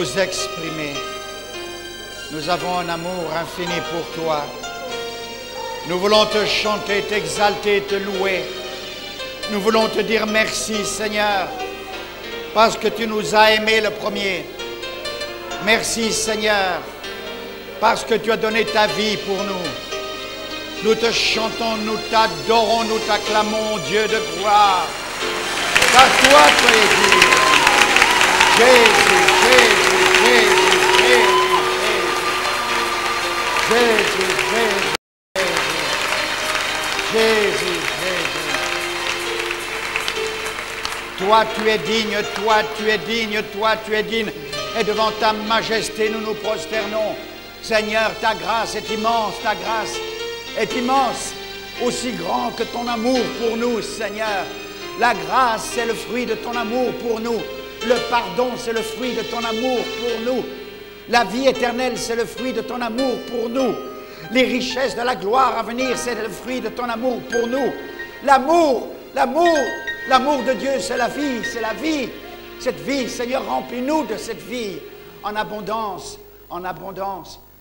nous exprimer. Nous avons un amour infini pour toi. Nous voulons te chanter, t'exalter, te louer. Nous voulons te dire merci, Seigneur, parce que tu nous as aimés le premier. Merci, Seigneur, parce que tu as donné ta vie pour nous. Nous te chantons, nous t'adorons, nous t'acclamons, Dieu de gloire. Car toi, tu es digne. Jésus, Jésus, Jésus, Jésus, Jésus, Jésus, Jésus, Jésus. Toi, tu es digne, toi, tu es digne, toi, tu es digne. Et devant ta majesté, nous nous prosternons. Seigneur, ta grâce est immense, ta grâce est immense, aussi grand que ton amour pour nous, Seigneur. La grâce, c'est le fruit de ton amour pour nous. Le pardon, c'est le fruit de ton amour pour nous. La vie éternelle, c'est le fruit de ton amour pour nous. Les richesses de la gloire à venir, c'est le fruit de ton amour pour nous. L'amour, l'amour, l'amour de Dieu, c'est la vie, c'est la vie. Cette vie, Seigneur, remplis-nous de cette vie en abondance,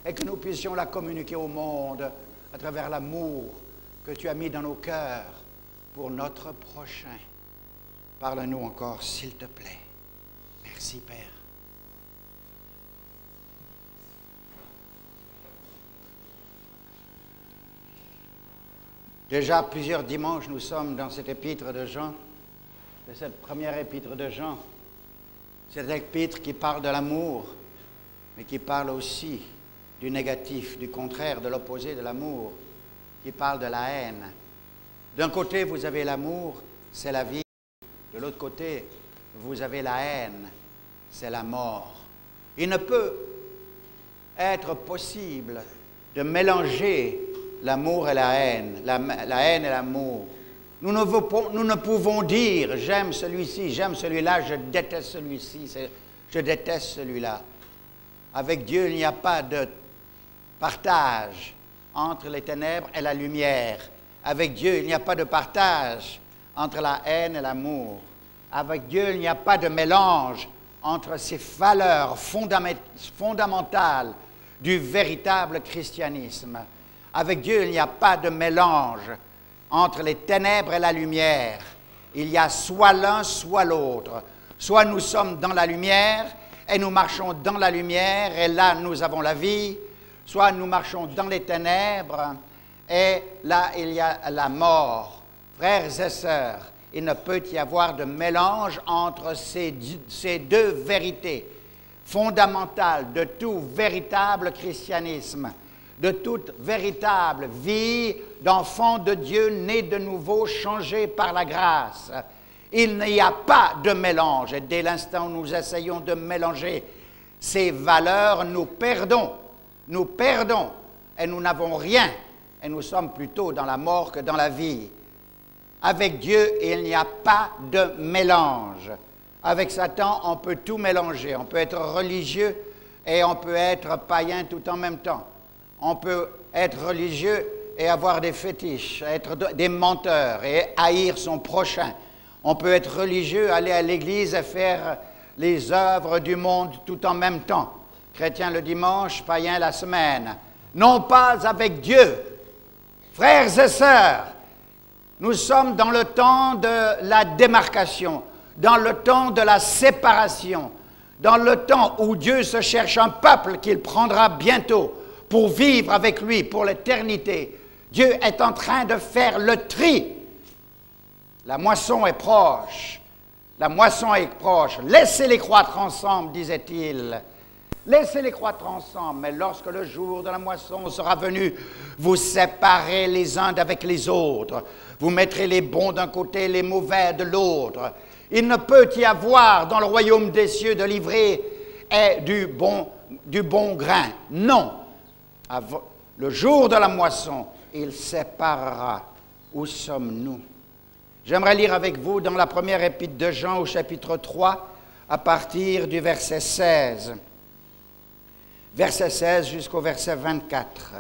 et que nous puissions la communiquer au monde à travers l'amour que tu as mis dans nos cœurs pour notre prochain. Parle-nous encore, s'il te plaît. Merci, Père. Déjà plusieurs dimanches, nous sommes dans cette épître de Jean, de cette première épître de Jean. Cette épître qui parle de l'amour, mais qui parle aussi du négatif, du contraire, de l'opposé de l'amour, qui parle de la haine. D'un côté, vous avez l'amour, c'est la vie. De l'autre côté, vous avez la haine, c'est la mort. Il ne peut être possible de mélanger l'amour et la haine et l'amour. Nous ne pouvons dire « j'aime celui-ci, j'aime celui-là, je déteste celui-ci, je déteste celui-là ». Avec Dieu, il n'y a pas de partage entre les ténèbres et la lumière. Avec Dieu, il n'y a pas de partage entre la haine et l'amour. Avec Dieu, il n'y a pas de mélange entre ces valeurs fondamentales du véritable christianisme. Avec Dieu, il n'y a pas de mélange entre les ténèbres et la lumière. Il y a soit l'un, soit l'autre. Soit nous sommes dans la lumière et nous marchons dans la lumière et là nous avons la vie, soit nous marchons dans les ténèbres et là il y a la mort. Frères et sœurs, il ne peut y avoir de mélange entre ces deux vérités fondamentales de tout véritable christianisme, de toute véritable vie d'enfant de Dieu né de nouveau, changé par la grâce. Il n'y a pas de mélange. Et dès l'instant où nous essayons de mélanger ces valeurs, nous perdons. Nous perdons et nous n'avons rien. Et nous sommes plutôt dans la mort que dans la vie. Avec Dieu, il n'y a pas de mélange. Avec Satan, on peut tout mélanger. On peut être religieux et on peut être païen tout en même temps. On peut être religieux et avoir des fétiches, être des menteurs et haïr son prochain. On peut être religieux, aller à l'église et faire les œuvres du monde tout en même temps. Chrétien le dimanche, païen la semaine. Non pas avec Dieu. Frères et sœurs, nous sommes dans le temps de la démarcation, dans le temps de la séparation, dans le temps où Dieu se cherche un peuple qu'il prendra bientôt pour vivre avec lui pour l'éternité. Dieu est en train de faire le tri. La moisson est proche. La moisson est proche. Laissez-les croître ensemble, disait-il. Laissez-les croître ensemble, mais lorsque le jour de la moisson sera venu, vous séparez les uns d'avec les autres. Vous mettrez les bons d'un côté, les mauvais de l'autre. Il ne peut y avoir dans le royaume des cieux de l'ivraie et du bon grain. Non. Le jour de la moisson, il séparera. Où sommes-nous? J'aimerais lire avec vous dans la première épître de Jean au chapitre 3, à partir du verset 16. Verset 16 jusqu'au verset 24.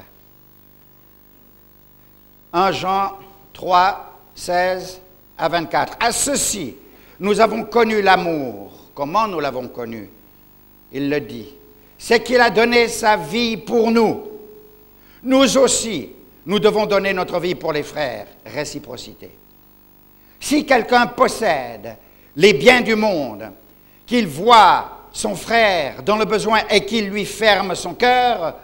1 Jean 3, 16 à 24. À ceci, nous avons connu l'amour. Comment nous l'avons connu? il le dit, c'est qu'il a donné sa vie pour nous. Nous aussi, nous devons donner notre vie pour les frères. Réciprocité. Si quelqu'un possède les biens du monde, qu'il voit son frère dans le besoin et qu'il lui ferme son cœur,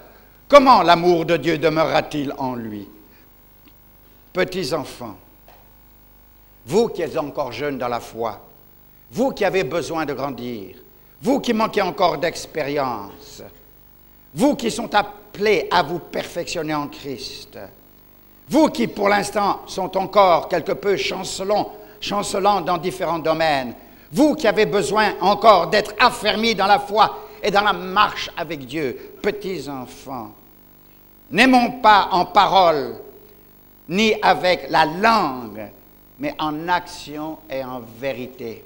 comment l'amour de Dieu demeurera-t-il en lui? Petits enfants, vous qui êtes encore jeunes dans la foi, vous qui avez besoin de grandir, vous qui manquez encore d'expérience, vous qui sont appelés à vous perfectionner en Christ, vous qui pour l'instant sont encore quelque peu chancelants dans différents domaines, vous qui avez besoin encore d'être affermis dans la foi et dans la marche avec Dieu, petits enfants, n'aimons pas en parole ni avec la langue, mais en action et en vérité.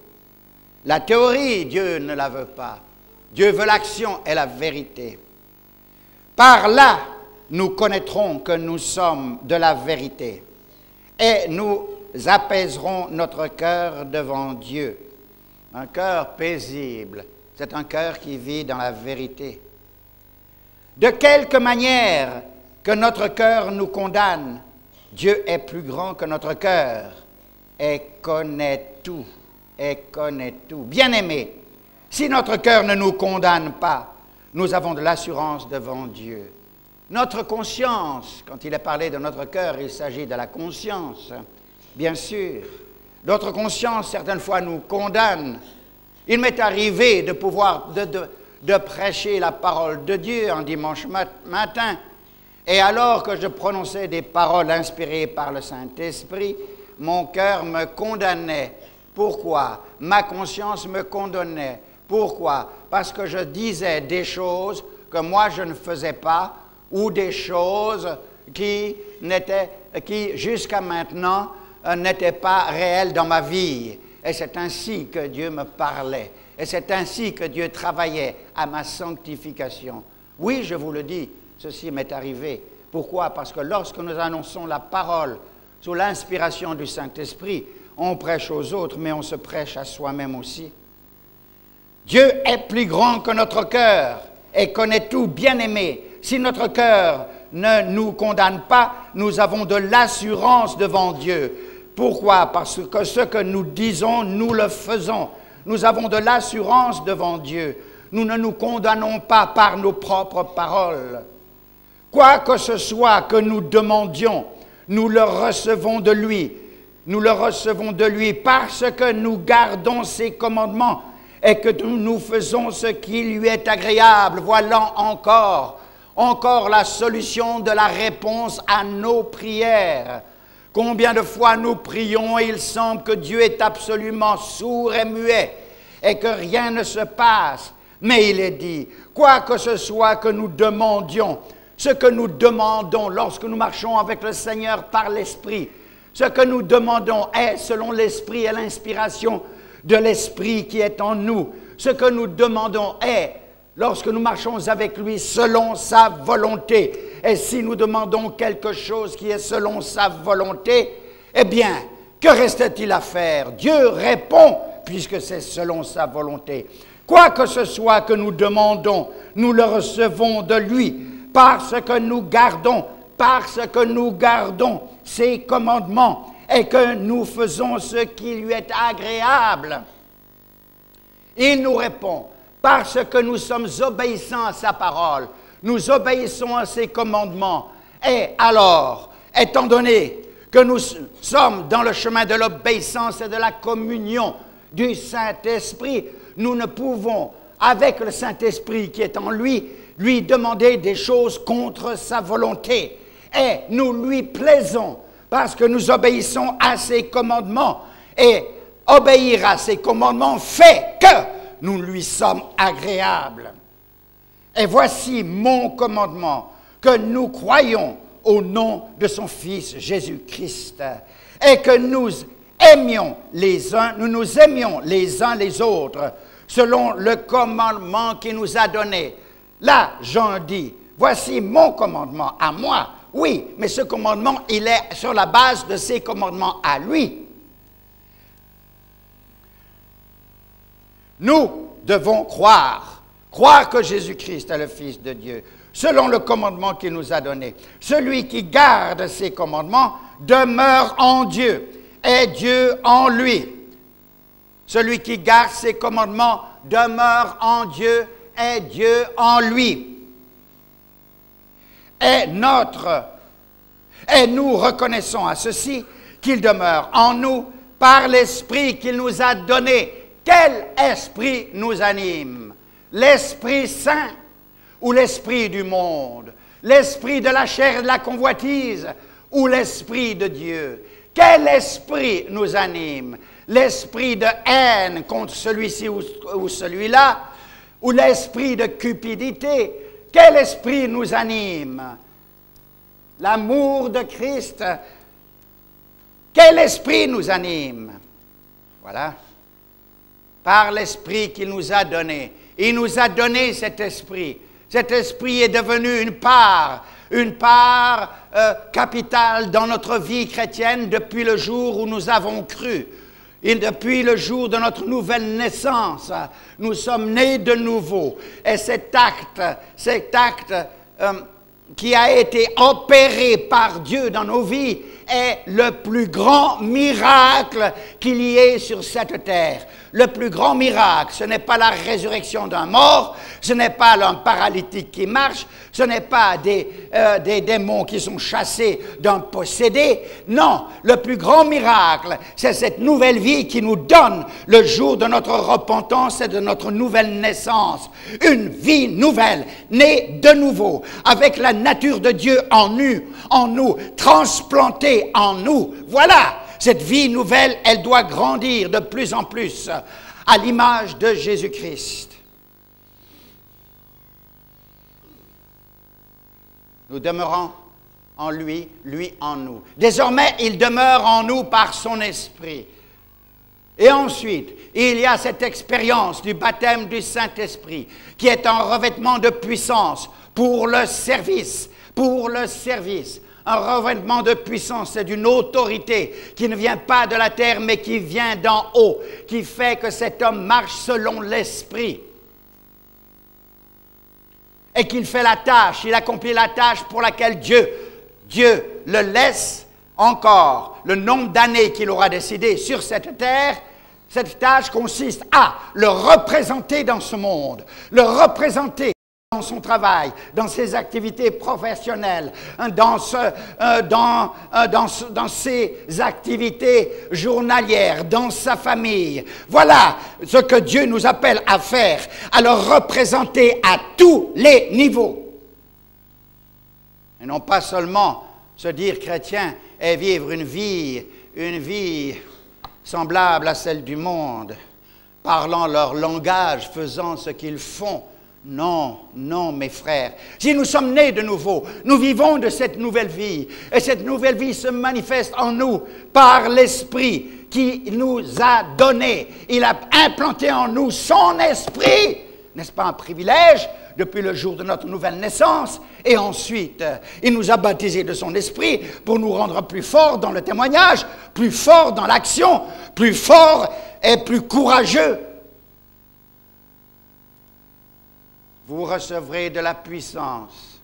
La théorie, Dieu ne la veut pas. Dieu veut l'action et la vérité. Par là, nous connaîtrons que nous sommes de la vérité et nous apaiserons notre cœur devant Dieu. Un cœur paisible, c'est un cœur qui vit dans la vérité. De quelque manière que notre cœur nous condamne, Dieu est plus grand que notre cœur et connaît tout. Bien-aimés, si notre cœur ne nous condamne pas, nous avons de l'assurance devant Dieu. Notre conscience, quand il est parlé de notre cœur, il s'agit de la conscience, bien sûr. Notre conscience, certaines fois, nous condamne. Il m'est arrivé de pouvoir de prêcher la parole de Dieu un dimanche matin, et alors que je prononçais des paroles inspirées par le Saint-Esprit, mon cœur me condamnait. Pourquoi? Ma conscience me condamnait. Pourquoi? Parce que je disais des choses que moi je ne faisais pas, ou des choses qui jusqu'à maintenant, n'étaient pas réelles dans ma vie. Et c'est ainsi que Dieu me parlait. Et c'est ainsi que Dieu travaillait à ma sanctification. Oui, je vous le dis, ceci m'est arrivé. Pourquoi? Parce que lorsque nous annonçons la parole sous l'inspiration du Saint-Esprit, on prêche aux autres, mais on se prêche à soi-même aussi. Dieu est plus grand que notre cœur et connaît tout, bien-aimé. Si notre cœur ne nous condamne pas, nous avons de l'assurance devant Dieu. Pourquoi? Parce que ce que nous disons, nous le faisons. Nous avons de l'assurance devant Dieu. Nous ne nous condamnons pas par nos propres paroles. Quoi que ce soit que nous demandions, nous le recevons de lui. Nous le recevons de lui parce que nous gardons ses commandements et que nous faisons ce qui lui est agréable. Voilà encore la solution de la réponse à nos prières. Combien de fois nous prions et il semble que Dieu est absolument sourd et muet et que rien ne se passe. Mais il est dit, quoi que ce soit que nous demandions, ce que nous demandons lorsque nous marchons avec le Seigneur par l'Esprit, ce que nous demandons est selon l'Esprit et l'inspiration de l'Esprit qui est en nous. Ce que nous demandons est, lorsque nous marchons avec lui, selon sa volonté. Et si nous demandons quelque chose qui est selon sa volonté, eh bien, que reste-t-il à faire? Dieu répond, puisque c'est selon sa volonté. Quoi que ce soit que nous demandons, nous le recevons de lui, parce que nous gardons ses commandements et que nous faisons ce qui lui est agréable. Il nous répond, parce que nous sommes obéissants à sa parole, nous obéissons à ses commandements. Et alors, étant donné que nous sommes dans le chemin de l'obéissance et de la communion du Saint-Esprit, nous ne pouvons, avec le Saint-Esprit qui est en lui, lui demander des choses contre sa volonté. Et nous lui plaisons parce que nous obéissons à ses commandements. Et obéir à ses commandements fait que nous lui sommes agréables. Et voici mon commandement, que nous croyons au nom de son Fils Jésus-Christ et que nous aimions les uns les autres selon le commandement qu'il nous a donné. Là, Jean dit, voici mon commandement à moi. Oui, mais ce commandement, il est sur la base de ses commandements à lui. Nous devons croire Croire que Jésus-Christ est le Fils de Dieu, selon le commandement qu'il nous a donné. Celui qui garde ses commandements demeure en Dieu, et Dieu en lui. Celui qui garde ses commandements demeure en Dieu, et Dieu en lui. Et nous reconnaissons à ceci qu'il demeure en nous par l'Esprit qu'il nous a donné. Quel esprit nous anime? L'Esprit Saint ou l'Esprit du monde? L'Esprit de la chair et de la convoitise ou l'Esprit de Dieu? Quel esprit nous anime? L'esprit de haine contre celui-ci ou celui-là? Ou l'esprit de cupidité? Quel esprit nous anime? L'amour de Christ. Quel esprit nous anime? Voilà. Par l'esprit qu'il nous a donné. Il nous a donné cet esprit. Cet esprit est devenu une part capitale dans notre vie chrétienne depuis le jour où nous avons cru. Et depuis le jour de notre nouvelle naissance, nous sommes nés de nouveau. Et cet acte qui a été opéré par Dieu dans nos vies est le plus grand miracle qu'il y ait sur cette terre. Le plus grand miracle, ce n'est pas la résurrection d'un mort, ce n'est pas un paralytique qui marche, ce n'est pas des démons qui sont chassés d'un possédé. Non, le plus grand miracle, c'est cette nouvelle vie qui nous donne le jour de notre repentance et de notre nouvelle naissance. Une vie nouvelle, née de nouveau, avec la nature de Dieu en nous, transplantée en nous. Voilà! Cette vie nouvelle, elle doit grandir de plus en plus à l'image de Jésus-Christ. Nous demeurons en lui, lui en nous. Désormais, il demeure en nous par son esprit. Et ensuite, il y a cette expérience du baptême du Saint-Esprit qui est un revêtement de puissance pour le service, Un revêtement de puissance, c'est d'une autorité qui ne vient pas de la terre, mais qui vient d'en haut, qui fait que cet homme marche selon l'Esprit. Et qu'il fait la tâche, il accomplit la tâche pour laquelle Dieu le laisse encore le nombre d'années qu'il aura décidé sur cette terre. Cette tâche consiste à le représenter dans ce monde, le représenter dans son travail, dans ses activités professionnelles, dans ses activités journalières, dans sa famille. Voilà ce que Dieu nous appelle à faire, à le représenter à tous les niveaux. Et non pas seulement se dire chrétien et vivre une vie semblable à celle du monde, parlant leur langage, faisant ce qu'ils font. Non, non, mes frères. Si nous sommes nés de nouveau, nous vivons de cette nouvelle vie. Et cette nouvelle vie se manifeste en nous par l'Esprit qui nous a donné. Il a implanté en nous son Esprit. N'est-ce pas un privilège depuis le jour de notre nouvelle naissance? Et ensuite, il nous a baptisés de son Esprit pour nous rendre plus forts dans le témoignage, plus forts dans l'action, plus forts et plus courageux. Vous recevrez de la puissance,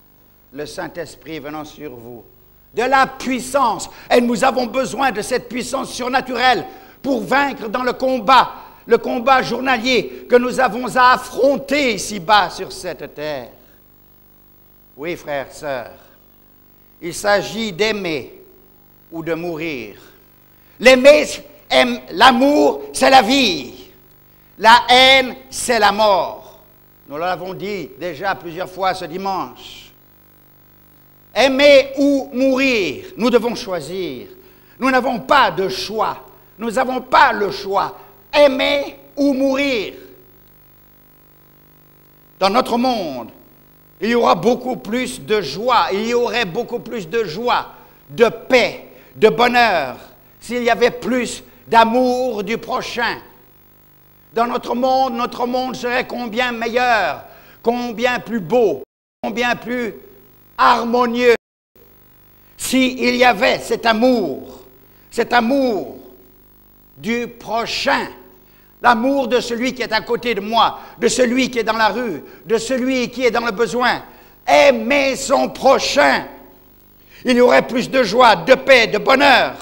le Saint-Esprit venant sur vous. De la puissance. Et nous avons besoin de cette puissance surnaturelle pour vaincre dans le combat journalier que nous avons à affronter ici-bas sur cette terre. Oui, frères, sœurs, il s'agit d'aimer ou de mourir. L'amour, c'est la vie. La haine, c'est la mort. Nous l'avons dit déjà plusieurs fois ce dimanche. Aimer ou mourir, nous devons choisir. Nous n'avons pas de choix. Nous n'avons pas le choix. Aimer ou mourir. Dans notre monde, il y aura beaucoup plus de joie. Il y aurait beaucoup plus de joie, de paix, de bonheur, s'il y avait plus d'amour du prochain. Dans notre monde serait combien meilleur, combien plus beau, combien plus harmonieux, s'il y avait cet amour du prochain, L'amour de celui qui est à côté de moi, de celui qui est dans la rue, de celui qui est dans le besoin. Aimer son prochain. Il y aurait plus de joie, de paix, de bonheur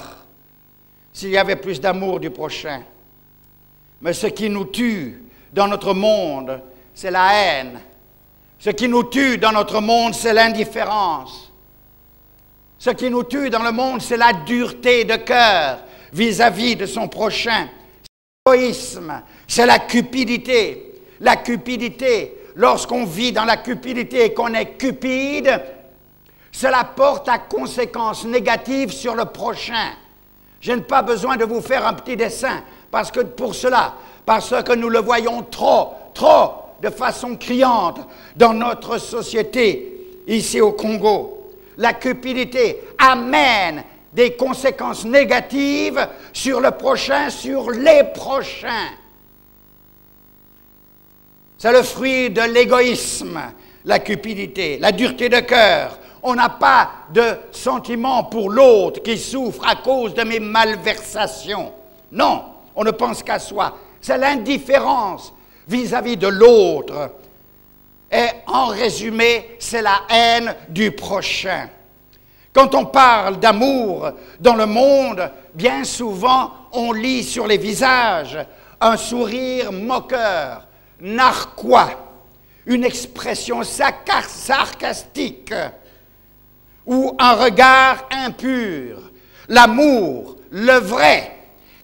s'il y avait plus d'amour du prochain. Mais ce qui nous tue dans notre monde, c'est la haine. Ce qui nous tue dans notre monde, c'est l'indifférence. Ce qui nous tue dans le monde, c'est la dureté de cœur vis-à-vis de son prochain. C'est l'égoïsme, c'est la cupidité. La cupidité, lorsqu'on vit dans la cupidité et qu'on est cupide, cela porte à conséquences négatives sur le prochain. Je n'ai pas besoin de vous faire un petit dessin parce que nous le voyons trop de façon criante dans notre société ici au Congo. La cupidité amène des conséquences négatives sur le prochain, sur les prochains. C'est le fruit de l'égoïsme, la cupidité, la dureté de cœur. On n'a pas de sentiment pour l'autre qui souffre à cause de mes malversations. Non, on ne pense qu'à soi. C'est l'indifférence vis-à-vis de l'autre. Et en résumé, c'est la haine du prochain. Quand on parle d'amour dans le monde, bien souvent, on lit sur les visages un sourire moqueur, narquois, une expression sarcastique ou un regard impur. L'amour, le vrai,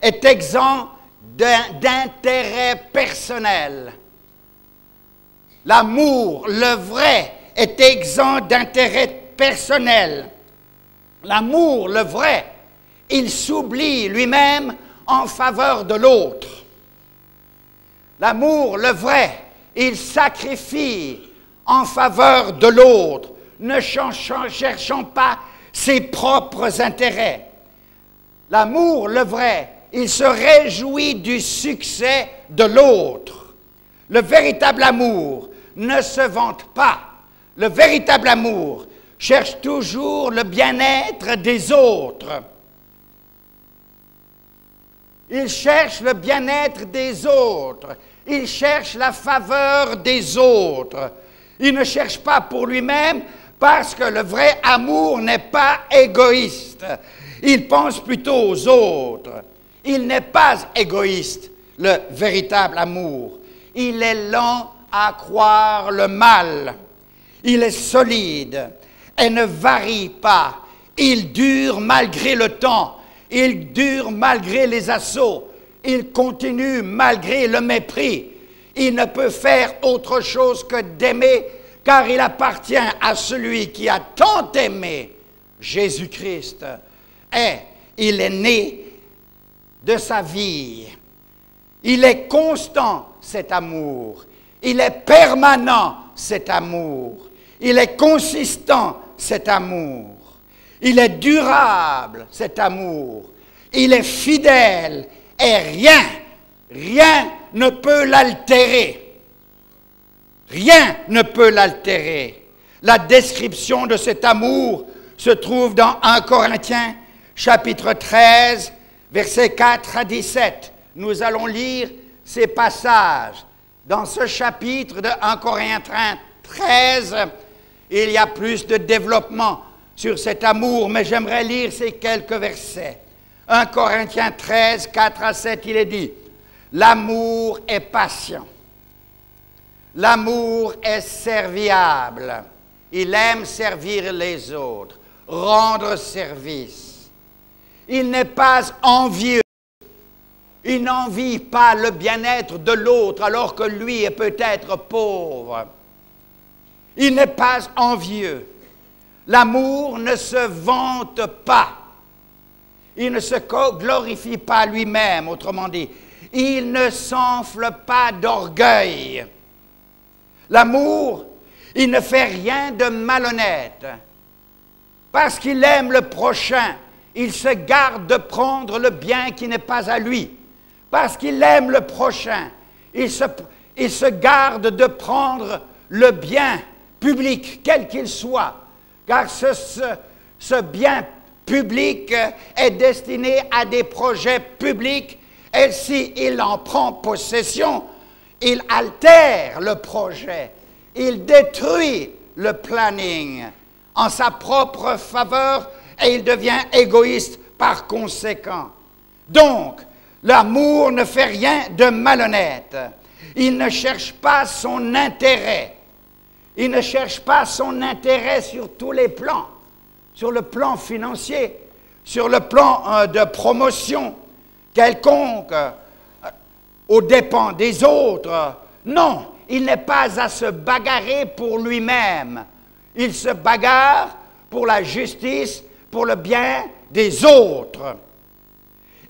est exempt d'intérêt personnel. L'amour, le vrai, est exempt d'intérêt personnel. L'amour, le vrai, il s'oublie lui-même en faveur de l'autre. L'amour, le vrai, il sacrifie en faveur de l'autre, ne cherchant pas ses propres intérêts. L'amour, le vrai, il se réjouit du succès de l'autre. Le véritable amour ne se vante pas. Le véritable amour cherche toujours le bien-être des autres. Il cherche le bien-être des autres. Il cherche la faveur des autres. Il ne cherche pas pour lui-même parce que le vrai amour n'est pas égoïste. Il pense plutôt aux autres. Il n'est pas égoïste, le véritable amour. Il est lent à croire le mal. Il est solide et ne varie pas. Il dure malgré le temps. Il dure malgré les assauts. Il continue malgré le mépris. Il ne peut faire autre chose que d'aimer, car il appartient à celui qui a tant aimé, Jésus-Christ. Et il est né de sa vie. Il est constant, cet amour. Il est permanent, cet amour. Il est consistant, cet amour. Il est durable, cet amour. Il est fidèle et rien ne peut l'altérer. Rien ne peut l'altérer. La description de cet amour se trouve dans 1 Corinthiens, chapitre 13, versets 4 à 17. Nous allons lire ces passages. Dans ce chapitre de 1 Corinthiens 13, il y a plus de développement sur cet amour, mais j'aimerais lire ces quelques versets. 1 Corinthiens 13, 4 à 7, il est dit, « L'amour est patient. L'amour est serviable. Il aime servir les autres, rendre service. Il n'est pas envieux. Il n'envie pas le bien-être de l'autre alors que lui est peut-être pauvre. Il n'est pas envieux. L'amour ne se vante pas. Il ne se glorifie pas lui-même, autrement dit. Il ne s'enfle pas d'orgueil. L'amour, il ne fait rien de malhonnête. Parce qu'il aime le prochain, il se garde de prendre le bien qui n'est pas à lui. Parce qu'il aime le prochain, il se garde de prendre le bien public, quel qu'il soit. Car ce bien public est destiné à des projets publics Et s'il en prend possession, il altère le projet, il détruit le planning en sa propre faveur et il devient égoïste par conséquent. Donc, l'amour ne fait rien de malhonnête. Il ne cherche pas son intérêt. Il ne cherche pas son intérêt sur tous les plans, sur le plan financier, sur le plan de promotion quelconque, aux dépens des autres. Non, il n'est pas à se bagarrer pour lui-même. Il se bagarre pour la justice, pour le bien des autres.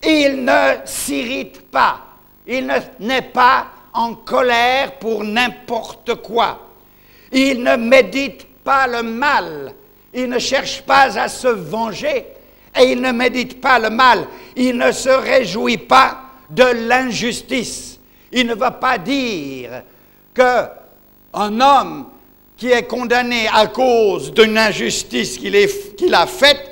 Il ne s'irrite pas. Il n'est pas en colère pour n'importe quoi. Il ne médite pas le mal. Il ne cherche pas à se venger. Et il ne médite pas le mal. Il ne se réjouit pas de l'injustice. Il ne va pas dire qu'un homme qui est condamné à cause d'une injustice qu'il a faite,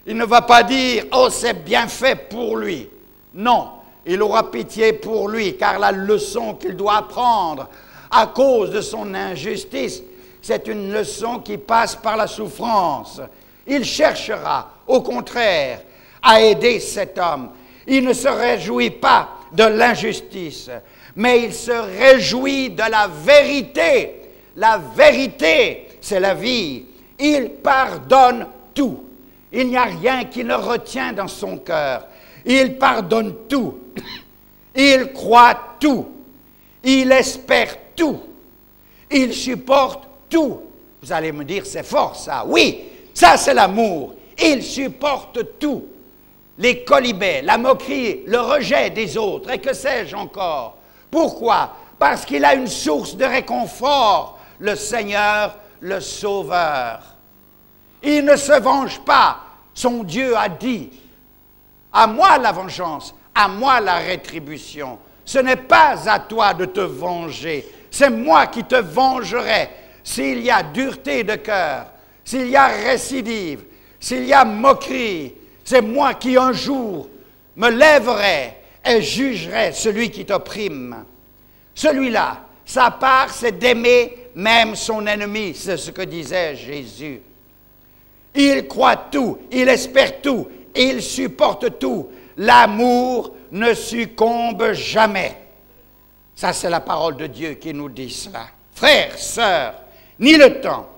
il ne va pas dire « Oh, c'est bien fait pour lui ». Non, il aura pitié pour lui, car la leçon qu'il doit apprendre à cause de son injustice, c'est une leçon qui passe par la souffrance. Il cherchera, au contraire, à aider cet homme. Il ne se réjouit pas de l'injustice, mais il se réjouit de la vérité. La vérité, c'est la vie. Il pardonne tout. Il n'y a rien qui ne retient dans son cœur. Il pardonne tout. Il croit tout. Il espère tout. Il supporte tout. Vous allez me dire, c'est fort ça. Oui, ça c'est l'amour. Il supporte tout. Les colibets, la moquerie, le rejet des autres, et que sais-je encore. Pourquoi? Parce qu'il a une source de réconfort, le Seigneur, le Sauveur. Il ne se venge pas. Son Dieu a dit, à moi la vengeance, à moi la rétribution. Ce n'est pas à toi de te venger, c'est moi qui te vengerai. S'il y a dureté de cœur, s'il y a récidive, s'il y a moquerie, c'est moi qui un jour me lèverai et jugerai celui qui t'opprime. Celui-là, sa part, c'est d'aimer même son ennemi, c'est ce que disait Jésus. Il croit tout, il espère tout, il supporte tout. L'amour ne succombe jamais. Ça, c'est la parole de Dieu qui nous dit cela. Frères, sœurs, ni le temps,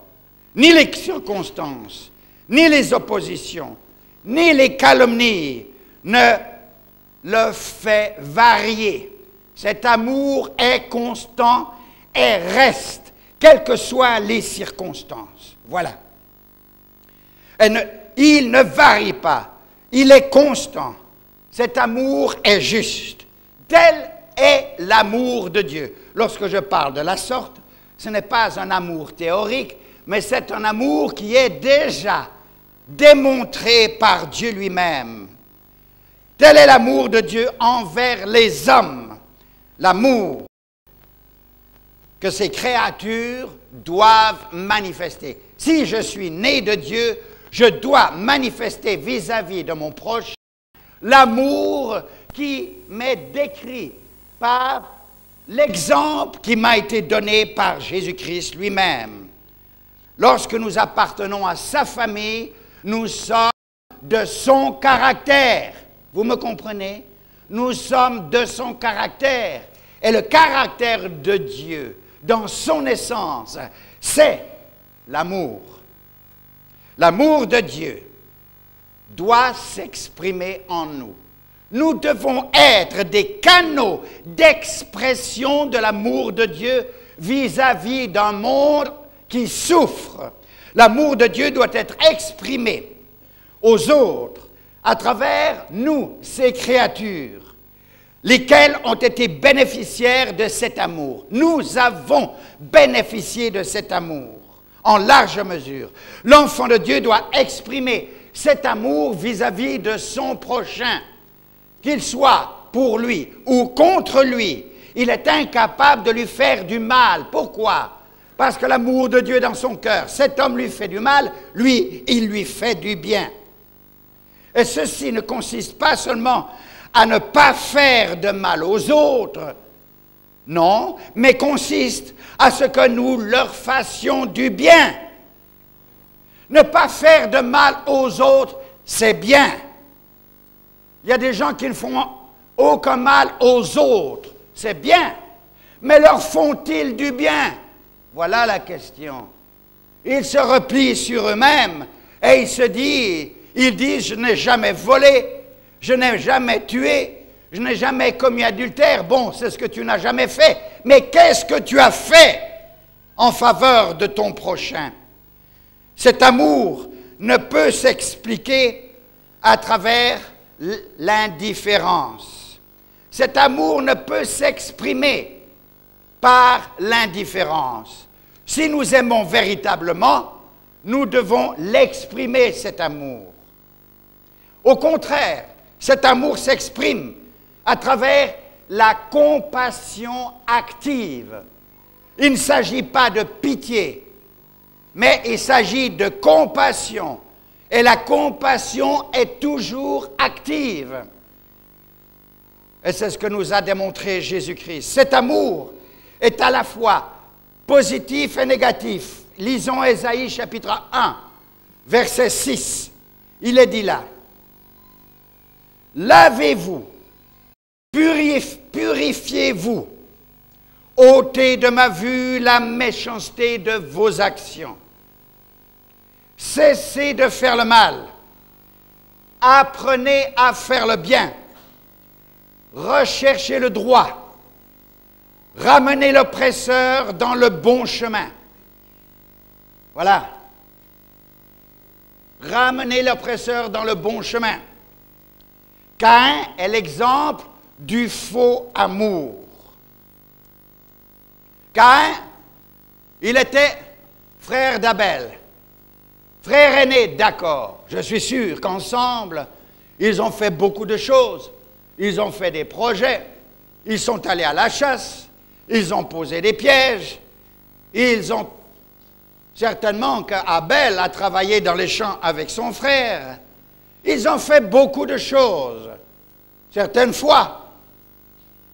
ni les circonstances, ni les oppositions, ni les calomnies ne le fait varier. Cet amour est constant et reste, quelles que soient les circonstances. Voilà. Il ne varie pas, il est constant. Cet amour est juste. Tel est l'amour de Dieu. Lorsque je parle de la sorte, ce n'est pas un amour théorique, mais c'est un amour qui est déjà démontré par Dieu lui-même. Tel est l'amour de Dieu envers les hommes. L'amour que ces créatures doivent manifester. Si je suis né de Dieu, je dois manifester vis-à-vis de mon proche l'amour qui m'est décrit par l'exemple qui m'a été donné par Jésus-Christ lui-même. Lorsque nous appartenons à sa famille, nous sommes de son caractère. Vous me comprenez? Nous sommes de son caractère. Et le caractère de Dieu, dans son essence, c'est l'amour. L'amour de Dieu doit s'exprimer en nous. Nous devons être des canaux d'expression de l'amour de Dieu vis-à-vis d'un monde qui souffre. L'amour de Dieu doit être exprimé aux autres à travers nous, ces créatures, lesquelles ont été bénéficiaires de cet amour. Nous avons bénéficié de cet amour en large mesure. L'enfant de Dieu doit exprimer cet amour vis-à-vis de son prochain, qu'il soit pour lui ou contre lui. Il est incapable de lui faire du mal. Pourquoi? Parce que l'amour de Dieu est dans son cœur. Cet homme lui fait du mal, lui, il lui fait du bien. Et ceci ne consiste pas seulement à ne pas faire de mal aux autres. Non, mais consiste à ce que nous leur fassions du bien. Ne pas faire de mal aux autres, c'est bien. Il y a des gens qui ne font aucun mal aux autres, c'est bien. Mais leur font-ils du bien? Voilà la question. Ils se replient sur eux-mêmes et ils disent, je n'ai jamais volé, je n'ai jamais tué, je n'ai jamais commis adultère. Bon, c'est ce que tu n'as jamais fait. Mais qu'est-ce que tu as fait en faveur de ton prochain? Cet amour ne peut s'expliquer à travers l'indifférence. Cet amour ne peut s'exprimer par l'indifférence. Si nous aimons véritablement, nous devons l'exprimer, cet amour. Au contraire, cet amour s'exprime à travers la compassion active. Il ne s'agit pas de pitié, mais il s'agit de compassion. Et la compassion est toujours active. Et c'est ce que nous a démontré Jésus-Christ. Cet amour est à la fois positif et négatif. Lisons Ésaïe chapitre 1, verset 6. Il est dit là, « Lavez-vous, purifiez-vous, ôtez de ma vue la méchanceté de vos actions. Cessez de faire le mal, apprenez à faire le bien, recherchez le droit, ramenez l'oppresseur dans le bon chemin. » Voilà. Ramenez l'oppresseur dans le bon chemin. Caïn est l'exemple du faux amour. Caïn, il était frère d'Abel. Frère aîné, d'accord. Je suis sûr qu'ensemble, ils ont fait beaucoup de choses. Ils ont fait des projets. Ils sont allés à la chasse. Ils ont posé des pièges. Ils ont... Certainement qu'Abel a travaillé dans les champs avec son frère. Ils ont fait beaucoup de choses. Certaines fois,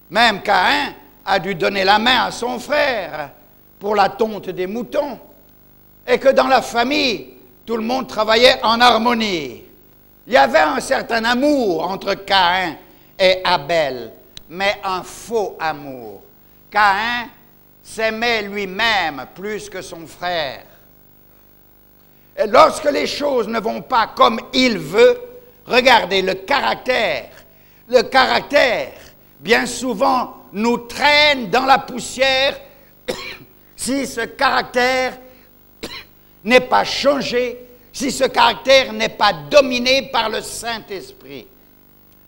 même Caïn a dû donner la main à son frère pour la tonte des moutons. Et que dans la famille, tout le monde travaillait en harmonie. Il y avait un certain amour entre Caïn et Abel, mais un faux amour. Caïn s'aimait lui-même plus que son frère. Et lorsque les choses ne vont pas comme il veut, regardez le caractère. Le caractère, bien souvent, nous traîne dans la poussière si ce caractère n'est pas changé, si ce caractère n'est pas dominé par le Saint-Esprit.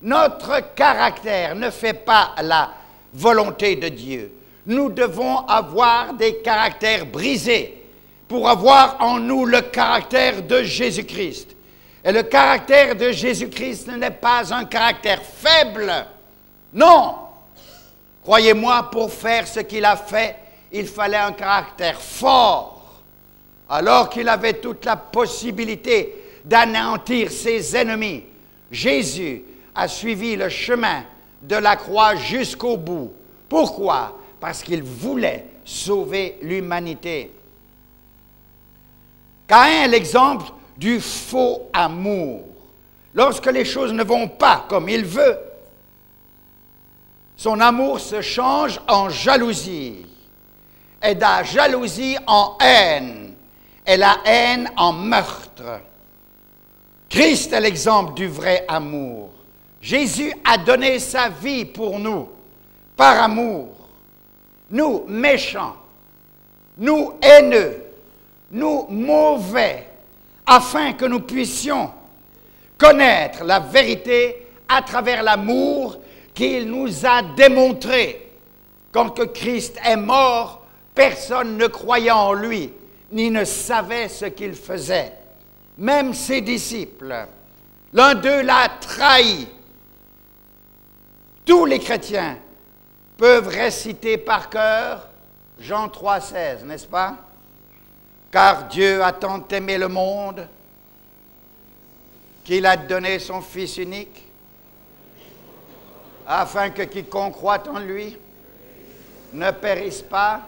Notre caractère ne fait pas la volonté de Dieu. Nous devons avoir des caractères brisés pour avoir en nous le caractère de Jésus-Christ. Et le caractère de Jésus-Christ n'est pas un caractère faible. Non! Croyez-moi, pour faire ce qu'il a fait, il fallait un caractère fort. Alors qu'il avait toute la possibilité d'anéantir ses ennemis, Jésus a suivi le chemin de la croix jusqu'au bout. Pourquoi? Parce qu'il voulait sauver l'humanité. Caïn est l'exemple du faux amour. Lorsque les choses ne vont pas comme il veut, son amour se change en jalousie, et de la jalousie en haine, et la haine en meurtre. Christ est l'exemple du vrai amour. Jésus a donné sa vie pour nous, par amour. Nous, méchants, nous, haineux, nous, mauvais, afin que nous puissions connaître la vérité à travers l'amour qu'il nous a démontré. Quand que Christ est mort, personne ne croyait en lui, ni ne savait ce qu'il faisait. Même ses disciples. L'un d'eux l'a trahi. Tous les chrétiens peuvent réciter par cœur Jean 3,16, n'est-ce pas? Car Dieu a tant aimé le monde qu'il a donné son Fils unique, afin que quiconque croit en lui ne périsse pas,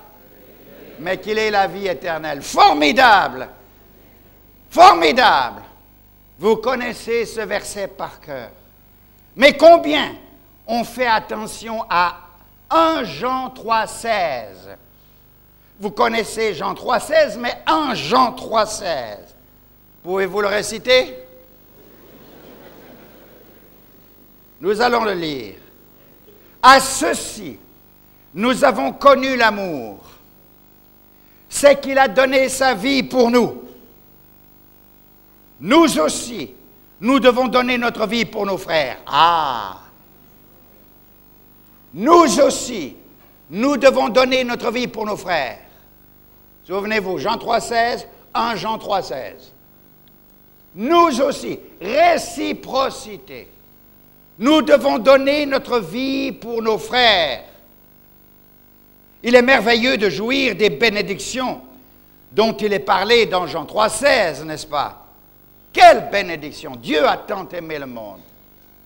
mais qu'il ait la vie éternelle. Formidable! Formidable! Vous connaissez ce verset par cœur. Mais combien on fait attention à 1 Jean 3,16? Vous connaissez Jean 3,16, mais 1 Jean 3,16. Pouvez-vous le réciter? Nous allons le lire. À ceci, nous avons connu l'amour. C'est qu'il a donné sa vie pour nous. Nous aussi, nous devons donner notre vie pour nos frères. Ah! Nous aussi, nous devons donner notre vie pour nos frères. Souvenez-vous, Jean 3,16, 1 Jean 3,16. Nous aussi, réciprocité. Nous devons donner notre vie pour nos frères. Il est merveilleux de jouir des bénédictions dont il est parlé dans Jean 3,16, n'est-ce pas? Quelle bénédiction! Dieu a tant aimé le monde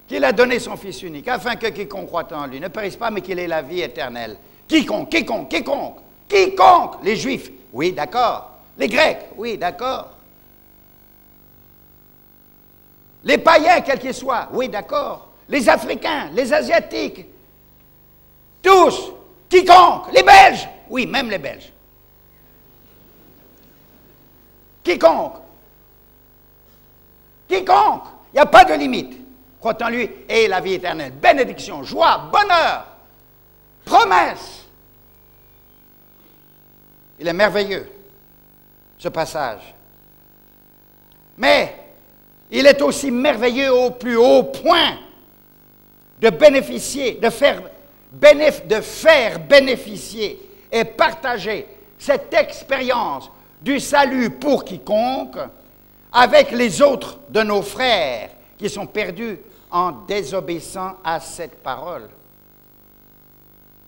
qu'il a donné son Fils unique, afin que quiconque croit en lui ne périsse pas, mais qu'il ait la vie éternelle. Quiconque. Les Juifs, oui, d'accord. Les Grecs, oui, d'accord. Les païens, quels qu'ils soient, oui, d'accord. Les Africains, les Asiatiques, tous, quiconque, les Belges, oui, même les Belges. Quiconque, il n'y a pas de limite, croit en lui et la vie éternelle. Bénédiction, joie, bonheur, promesse. Il est merveilleux, ce passage. Mais il est aussi merveilleux au plus haut point de bénéficier, de faire bénéficier et partager cette expérience du salut pour quiconque avec les autres de nos frères qui sont perdus en désobéissant à cette parole.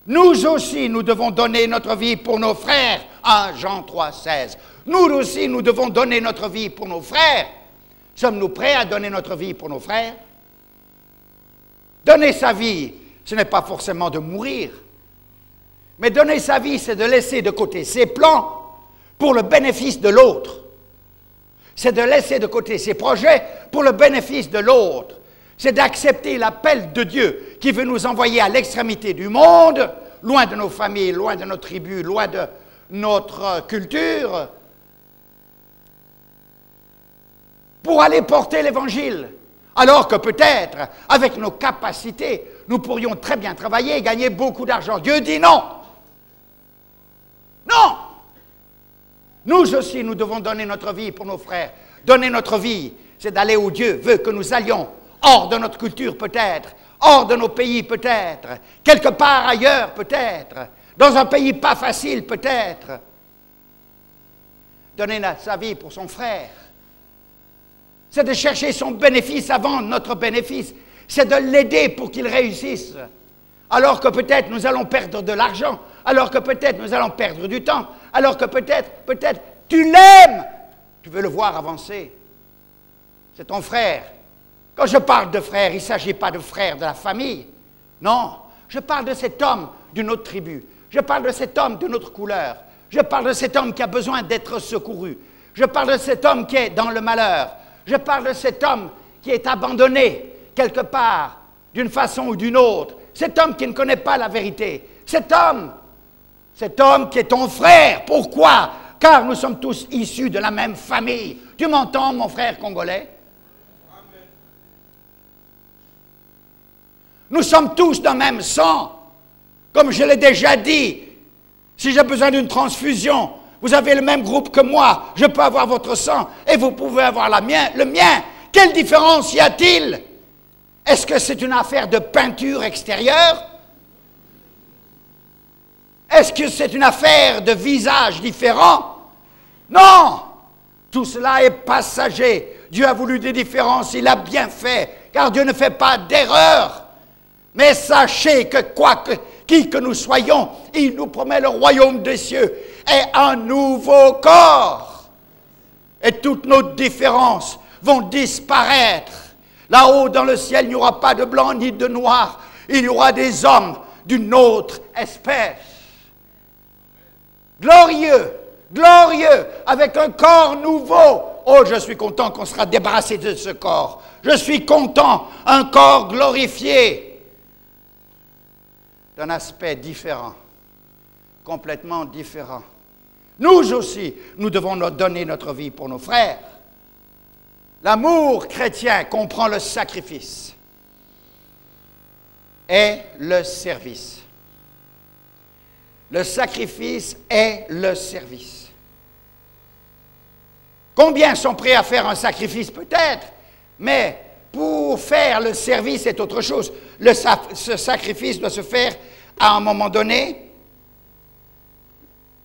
Nous aussi, nous devons donner notre vie pour nos frères, 1 Jean 3,16. Nous aussi, nous devons donner notre vie pour nos frères. Sommes-nous prêts à donner notre vie pour nos frères? Donner sa vie, ce n'est pas forcément de mourir. Mais donner sa vie, c'est de laisser de côté ses plans pour le bénéfice de l'autre. C'est de laisser de côté ses projets pour le bénéfice de l'autre. C'est d'accepter l'appel de Dieu qui veut nous envoyer à l'extrémité du monde, loin de nos familles, loin de nos tribus, loin de notre culture, pour aller porter l'Évangile. Alors que peut-être, avec nos capacités, nous pourrions très bien travailler et gagner beaucoup d'argent. Dieu dit non. Non. Nous aussi, nous devons donner notre vie pour nos frères. Donner notre vie, c'est d'aller où Dieu veut que nous allions, hors de notre culture peut-être, hors de nos pays peut-être, quelque part ailleurs peut-être, dans un pays pas facile peut-être. Donner sa vie pour son frère, c'est de chercher son bénéfice avant notre bénéfice, c'est de l'aider pour qu'il réussisse. Alors que peut-être nous allons perdre de l'argent, alors que peut-être nous allons perdre du temps, alors que peut-être, tu l'aimes, tu veux le voir avancer. C'est ton frère. Quand je parle de frère, il ne s'agit pas de frère de la famille. Non, je parle de cet homme d'une autre tribu. Je parle de cet homme d'une autre couleur. Je parle de cet homme qui a besoin d'être secouru. Je parle de cet homme qui est dans le malheur. Je parle de cet homme qui est abandonné quelque part, d'une façon ou d'une autre. Cet homme qui ne connaît pas la vérité. Cet homme qui est ton frère. Pourquoi? Car nous sommes tous issus de la même famille. Tu m'entends, mon frère congolais? Amen. Nous sommes tous d'un même sang. Comme je l'ai déjà dit, si j'ai besoin d'une transfusion, vous avez le même groupe que moi, je peux avoir votre sang et vous pouvez avoir le mien. Quelle différence y a-t-il? Est-ce que c'est une affaire de peinture extérieure? Est-ce que c'est une affaire de visage différent? Non! Tout cela est passager. Dieu a voulu des différences, il a bien fait, car Dieu ne fait pas d'erreur. Mais sachez que qui que nous soyons, il nous promet le royaume des cieux et un nouveau corps. Et toutes nos différences vont disparaître. Là-haut dans le ciel, il n'y aura pas de blanc ni de noir. il y aura des hommes d'une autre espèce. Glorieux, glorieux, avec un corps nouveau. Oh, je suis content qu'on sera débarrassé de ce corps. Je suis content, un corps glorifié, d'un aspect différent, complètement différent. Nous aussi, nous devons donner notre vie pour nos frères. L'amour chrétien comprend le sacrifice et le service. Le sacrifice est le service. Combien sont prêts à faire un sacrifice? Peut-être, mais pour faire le service, c'est autre chose. Ce sacrifice doit se faire à un moment donné.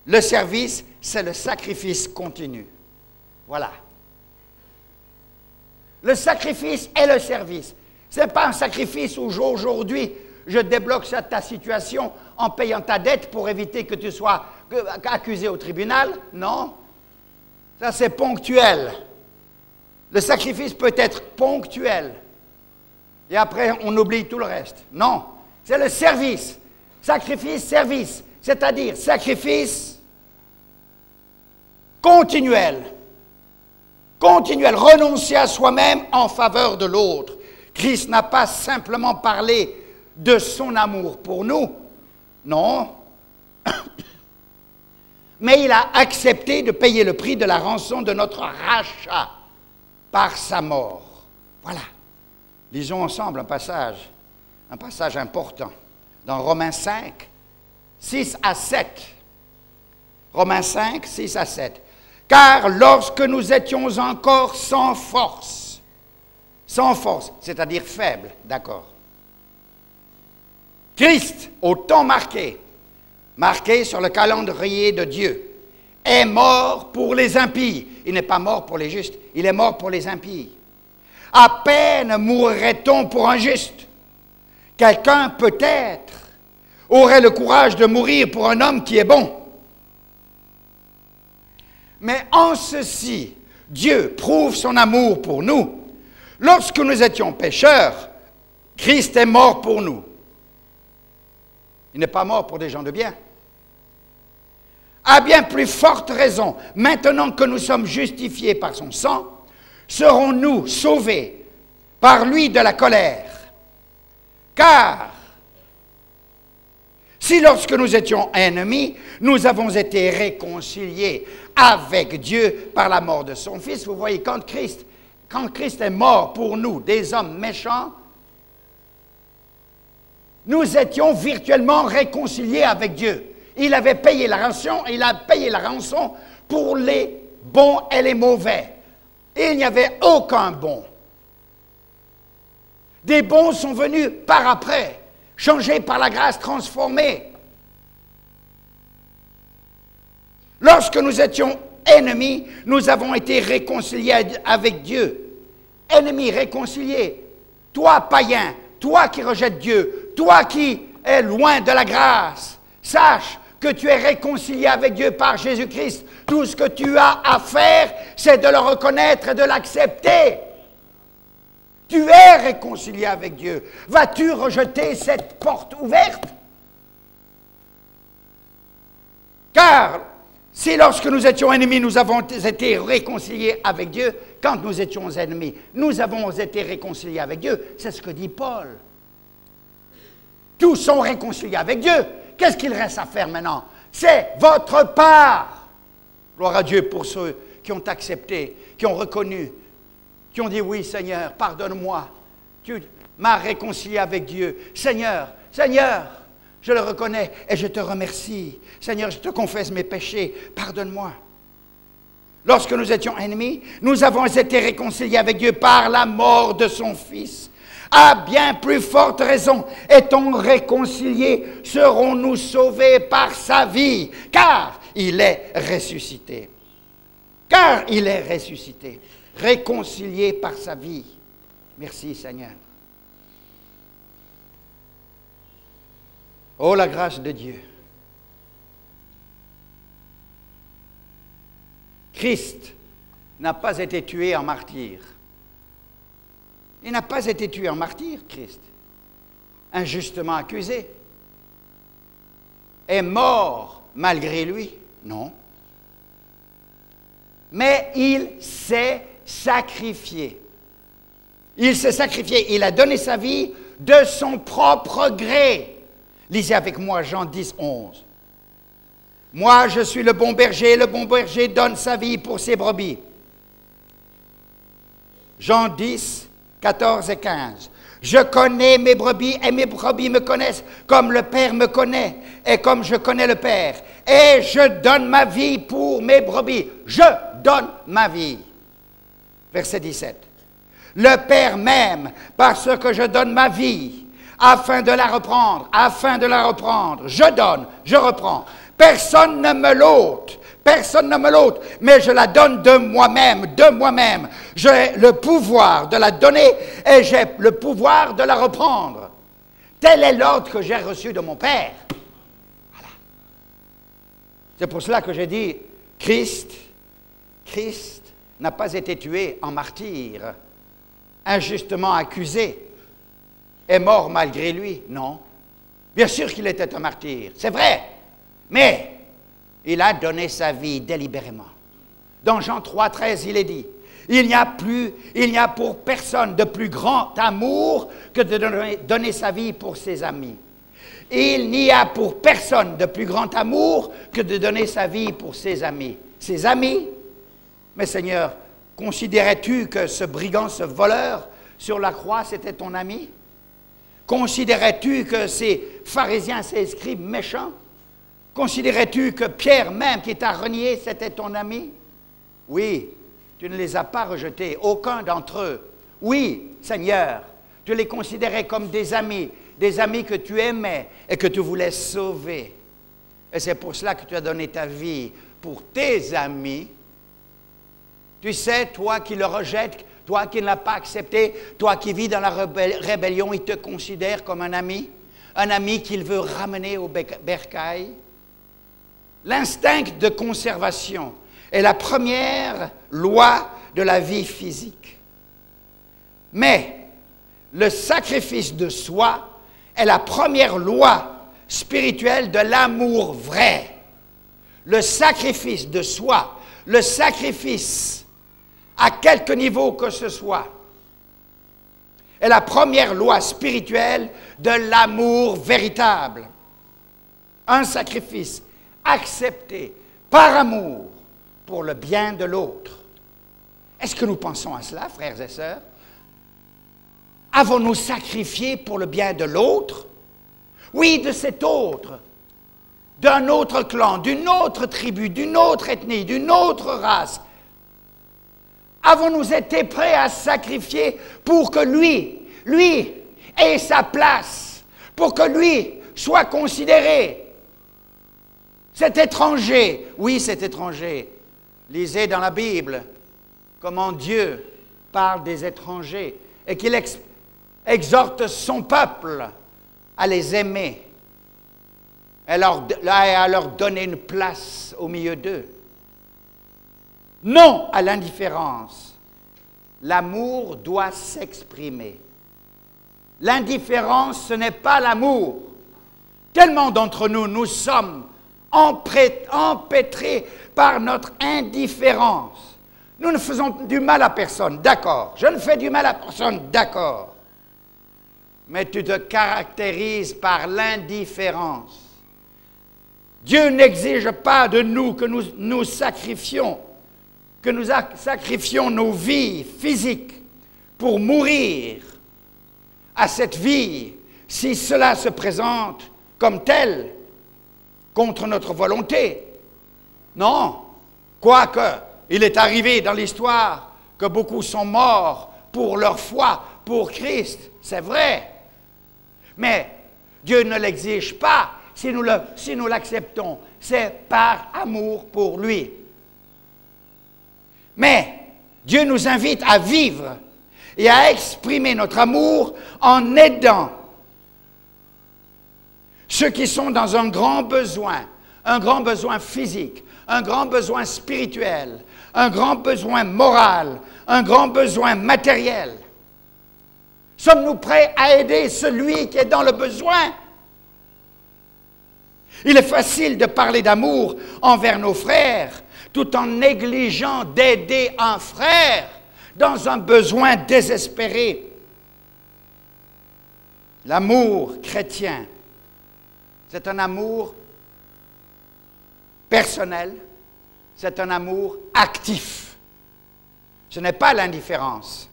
Le service, c'est le sacrifice continu. Voilà. Le sacrifice est le service. Ce n'est pas un sacrifice où aujourd'hui, je débloque ta situation en payant ta dette pour éviter que tu sois accusé au tribunal. Non. Ça, c'est ponctuel. Le sacrifice peut être ponctuel. Et après, on oublie tout le reste. Non. C'est le service. Sacrifice, service. C'est-à-dire sacrifice continuel. Continuel. Renoncer à soi-même en faveur de l'autre. Christ n'a pas simplement parlé de son amour pour nous. Non. Mais il a accepté de payer le prix de la rançon de notre rachat par sa mort. Voilà. Lisons ensemble un passage important, dans Romains 5, 6 à 7. Romains 5, 6 à 7. Car lorsque nous étions encore sans force, c'est-à-dire faibles, d'accord. Christ, au temps marqué sur le calendrier de Dieu, est mort pour les impies. Il n'est pas mort pour les justes, il est mort pour les impies. À peine mourrait-on pour un juste. Quelqu'un, peut-être, aurait le courage de mourir pour un homme qui est bon. Mais en ceci, Dieu prouve son amour pour nous. Lorsque nous étions pécheurs, Christ est mort pour nous. Il n'est pas mort pour des gens de bien. À bien plus forte raison, maintenant que nous sommes justifiés par son sang, serons-nous sauvés par lui de la colère. Car si lorsque nous étions ennemis, nous avons été réconciliés avec Dieu par la mort de son Fils, vous voyez, quand Christ est mort pour nous, des hommes méchants, nous étions virtuellement réconciliés avec Dieu. Il avait payé la rançon, il a payé la rançon pour les bons et les mauvais. Et il n'y avait aucun bon. Des bons sont venus par après, changés par la grâce, transformés. Lorsque nous étions ennemis, nous avons été réconciliés avec Dieu. Ennemis réconciliés. Toi, païen, toi qui rejettes Dieu, toi qui es loin de la grâce, sache que tu es réconcilié avec Dieu par Jésus-Christ. Tout ce que tu as à faire, c'est de le reconnaître et de l'accepter. Tu es réconcilié avec Dieu. Vas-tu rejeter cette porte ouverte? Car si lorsque nous étions ennemis, nous avons été réconciliés avec Dieu, quand nous étions ennemis, nous avons été réconciliés avec Dieu, c'est ce que dit Paul. Tous sont réconciliés avec Dieu. Qu'est-ce qu'il reste à faire maintenant? C'est votre part. Gloire à Dieu pour ceux qui ont accepté, qui ont reconnu, qui ont dit oui Seigneur, pardonne-moi. Tu m'as réconcilié avec Dieu. Seigneur, Seigneur, je le reconnais et je te remercie. Seigneur, je te confesse mes péchés, pardonne-moi. Lorsque nous étions ennemis, nous avons été réconciliés avec Dieu par la mort de son Fils. À bien plus forte raison, étant réconciliés, serons-nous sauvés par sa vie, car il est ressuscité. Car il est ressuscité, réconcilié par sa vie. Merci Seigneur. Oh la grâce de Dieu. Christ n'a pas été tué en martyr. Il n'a pas été tué en martyr, Christ. injustement accusé? Est mort malgré lui? Non. Mais il s'est sacrifié. Il s'est sacrifié. Il a donné sa vie de son propre gré. Lisez avec moi Jean 10, 11. Moi, je suis le bon berger donne sa vie pour ses brebis. Jean 10, 14 et 15. Je connais mes brebis et mes brebis me connaissent comme le Père me connaît et comme je connais le Père. Et je donne ma vie pour mes brebis. Je donne ma vie. Verset 17. Le Père m'aime parce que je donne ma vie afin de la reprendre, Je donne, je reprends. Personne ne me l'ôte, mais je la donne de moi-même. J'ai le pouvoir de la donner et j'ai le pouvoir de la reprendre. Tel est l'ordre que j'ai reçu de mon Père. Voilà. C'est pour cela que j'ai dit, Christ n'a pas été tué en martyr, injustement accusé, est mort malgré lui. Non. Bien sûr qu'il était un martyr, c'est vrai. Mais il a donné sa vie délibérément. Dans Jean 3, 13, il est dit, il n'y a pour personne de plus grand amour que de donner sa vie pour ses amis. Il n'y a pour personne de plus grand amour que de donner sa vie pour ses amis. Ses amis? Mais Seigneur, considérais-tu que ce brigand, ce voleur sur la croix, c'était ton ami? Considérais-tu que ces pharisiens, ces scribes méchants? Considérais-tu que Pierre même qui t'a renié, c'était ton ami? Oui, tu ne les as pas rejetés, aucun d'entre eux. Oui, Seigneur, tu les considérais comme des amis que tu aimais et que tu voulais sauver. Et c'est pour cela que tu as donné ta vie pour tes amis. Tu sais, toi qui le rejettes, toi qui ne l'as pas accepté, toi qui vis dans la rébellion, il te considère comme un ami qu'il veut ramener au bercail. L'instinct de conservation est la première loi de la vie physique. Mais le sacrifice de soi est la première loi spirituelle de l'amour vrai. Le sacrifice de soi, le sacrifice à quelque niveau que ce soit, est la première loi spirituelle de l'amour véritable. Un sacrifice accepté par amour pour le bien de l'autre. Est-ce que nous pensons à cela, frères et sœurs? Avons-nous sacrifié pour le bien de l'autre? Oui, de cet autre, d'un autre clan, d'une autre tribu, d'une autre ethnie, d'une autre race. Avons-nous été prêts à sacrifier pour que lui ait sa place, pour que lui soit considéré? Cet étranger, oui, cet étranger. Lisez dans la Bible comment Dieu parle des étrangers et qu'il exhorte son peuple à les aimer et à leur donner une place au milieu d'eux. Non à l'indifférence. L'amour doit s'exprimer. L'indifférence, ce n'est pas l'amour. Tellement d'entre nous, nous sommes empêtrés par notre indifférence. Nous ne faisons du mal à personne, d'accord. Je ne fais du mal à personne, d'accord. Mais tu te caractérises par l'indifférence. Dieu n'exige pas de nous que nous sacrifions nos vies physiques pour mourir à cette vie, si cela se présente comme tel, contre notre volonté. Non, quoique il est arrivé dans l'histoire que beaucoup sont morts pour leur foi, pour Christ, c'est vrai. Mais Dieu ne l'exige pas si nous l'acceptons. C'est par amour pour lui. Mais Dieu nous invite à vivre et à exprimer notre amour en aidant ceux qui sont dans un grand besoin physique, un grand besoin spirituel, un grand besoin moral, un grand besoin matériel. Sommes-nous prêts à aider celui qui est dans le besoin? Il est facile de parler d'amour envers nos frères tout en négligeant d'aider un frère dans un besoin désespéré. L'amour chrétien, c'est un amour personnel, c'est un amour actif. Ce n'est pas l'indifférence.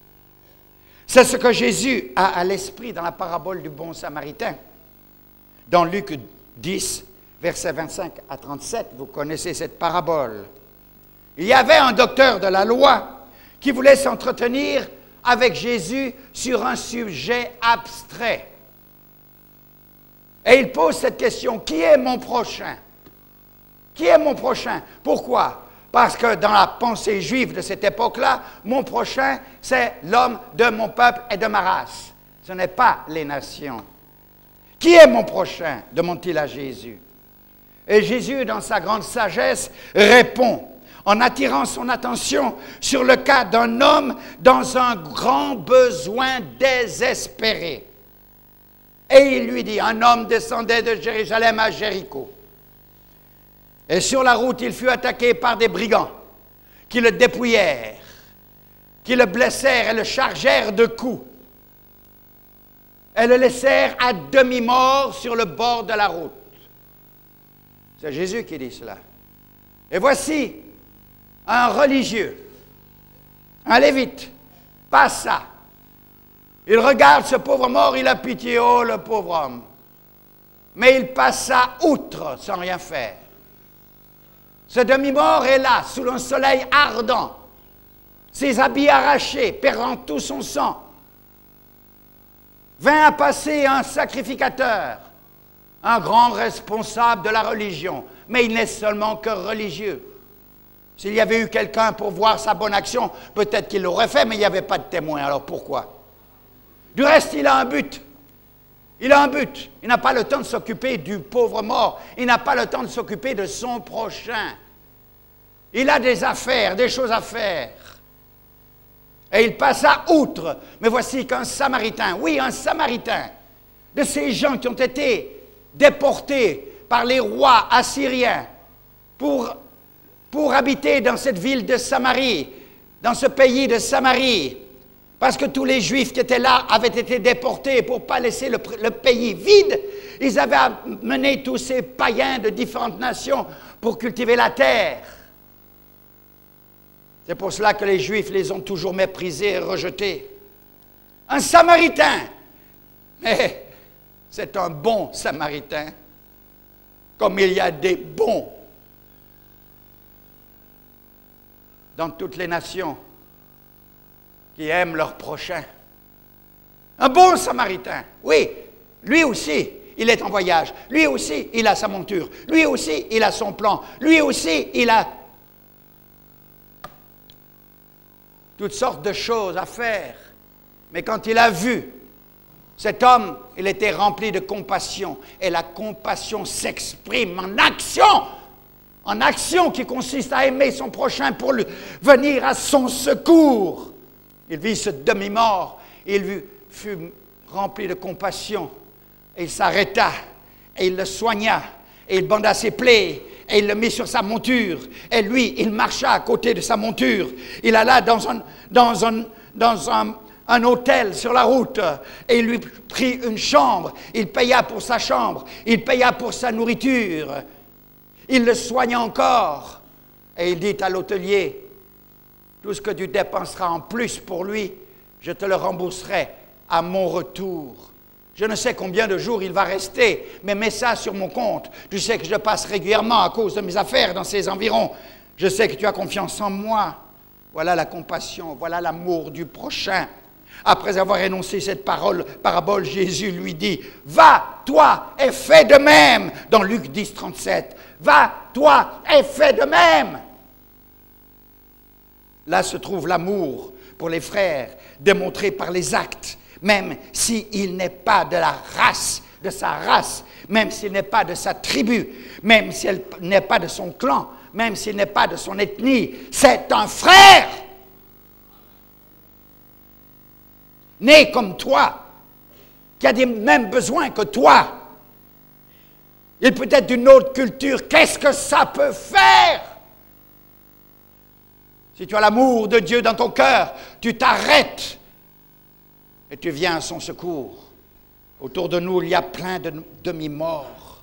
C'est ce que Jésus a à l'esprit dans la parabole du bon samaritain. Dans Luc 10, versets 25 à 37, vous connaissez cette parabole. Il y avait un docteur de la loi qui voulait s'entretenir avec Jésus sur un sujet abstrait. Et il pose cette question, qui est mon prochain? Qui est mon prochain? Pourquoi? Parce que dans la pensée juive de cette époque-là, mon prochain, c'est l'homme de mon peuple et de ma race. Ce n'est pas les nations. Qui est mon prochain? Demande-t-il à Jésus. Et Jésus, dans sa grande sagesse, répond en attirant son attention sur le cas d'un homme dans un grand besoin désespéré. Et il lui dit, un homme descendait de Jérusalem à Jéricho. Et sur la route, il fut attaqué par des brigands qui le dépouillèrent, qui le blessèrent et le chargèrent de coups. Et le laissèrent à demi-mort sur le bord de la route. C'est Jésus qui dit cela. Et voici un religieux, un lévite, passa. Il regarde ce pauvre mort, il a pitié, oh le pauvre homme. Mais il passa outre sans rien faire. Ce demi-mort est là, sous un soleil ardent, ses habits arrachés, perdant tout son sang. Vint à passer un sacrificateur, un grand responsable de la religion, mais il n'est seulement que religieux. S'il y avait eu quelqu'un pour voir sa bonne action, peut-être qu'il l'aurait fait, mais il n'y avait pas de témoin, alors pourquoi? Du reste, il a un but. Il a un but. Il n'a pas le temps de s'occuper du pauvre mort. Il n'a pas le temps de s'occuper de son prochain. Il a des affaires, des choses à faire. Et il passa outre. Mais voici qu'un Samaritain, oui, un Samaritain, de ces gens qui ont été déportés par les rois assyriens pour habiter dans cette ville de Samarie, dans ce pays de Samarie, parce que tous les Juifs qui étaient là avaient été déportés pour ne pas laisser le pays vide. Ils avaient amené tous ces païens de différentes nations pour cultiver la terre. C'est pour cela que les Juifs les ont toujours méprisés et rejetés. Un Samaritain, mais c'est un bon Samaritain, comme il y a des bons dans toutes les nations qui aiment leur prochain. Un bon Samaritain, oui, lui aussi, il est en voyage. Lui aussi, il a sa monture. Lui aussi, il a son plan. Lui aussi, il a toutes sortes de choses à faire. Mais quand il a vu cet homme, il était rempli de compassion. Et la compassion s'exprime en action qui consiste à aimer son prochain pour venir à son secours. Il vit ce demi-mort, il fut rempli de compassion, et il s'arrêta, et il le soigna, et il banda ses plaies, et il le mit sur sa monture, et lui, il marcha à côté de sa monture. Il alla dans un hôtel sur la route, et il lui prit une chambre, il paya pour sa chambre, il paya pour sa nourriture, il le soigna encore, et il dit à l'hôtelier, tout ce que tu dépenseras en plus pour lui, je te le rembourserai à mon retour. Je ne sais combien de jours il va rester, mais mets ça sur mon compte. Tu sais que je passe régulièrement à cause de mes affaires dans ces environs. Je sais que tu as confiance en moi. Voilà la compassion, voilà l'amour du prochain. Après avoir énoncé cette parabole, Jésus lui dit, « Va, toi, et fais de même » dans Luc 10, 37. « Va, toi, et fais de même » Là se trouve l'amour pour les frères, démontré par les actes, même s'il n'est pas de sa race, même s'il n'est pas de sa tribu, même s'il n'est pas de son clan, même s'il n'est pas de son ethnie. C'est un frère. né comme toi, qui a les mêmes besoins que toi. Il peut être d'une autre culture. Qu'est-ce que ça peut faire? Si tu as l'amour de Dieu dans ton cœur, tu t'arrêtes et tu viens à son secours. Autour de nous, il y a plein de demi-morts.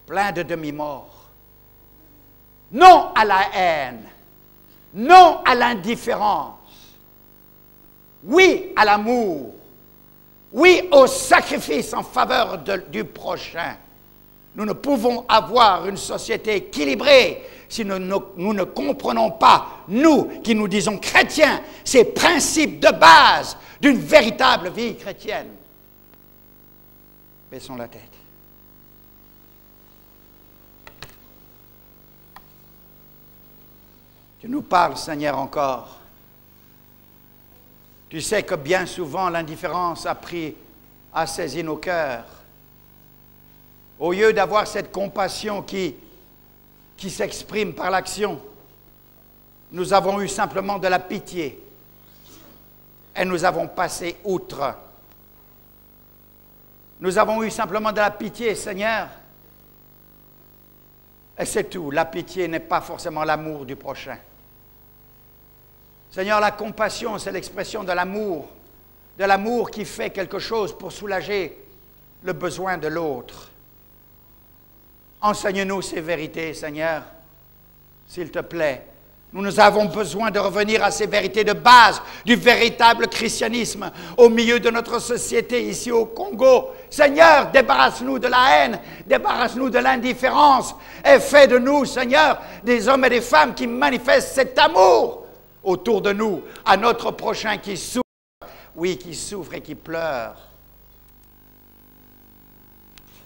Plein de demi-morts. Non à la haine. Non à l'indifférence. Oui à l'amour. Oui au sacrifice en faveur du prochain. Nous ne pouvons avoir une société équilibrée si nous ne comprenons pas, nous qui nous disons chrétiens, ces principes de base d'une véritable vie chrétienne. Baissons la tête. Tu nous parles, Seigneur, encore. Tu sais que bien souvent, l'indifférence a saisi nos cœurs. Au lieu d'avoir cette compassion qui s'exprime par l'action, nous avons eu simplement de la pitié et nous avons passé outre. Nous avons eu simplement de la pitié, Seigneur, et c'est tout. La pitié n'est pas forcément l'amour du prochain. Seigneur, la compassion, c'est l'expression de l'amour qui fait quelque chose pour soulager le besoin de l'autre. Enseigne-nous ces vérités, Seigneur, s'il te plaît. Nous avons besoin de revenir à ces vérités de base du véritable christianisme au milieu de notre société ici au Congo. Seigneur, débarrasse-nous de la haine, débarrasse-nous de l'indifférence et fais de nous, Seigneur, des hommes et des femmes qui manifestent cet amour autour de nous, à notre prochain qui souffre, oui, qui souffre et qui pleure.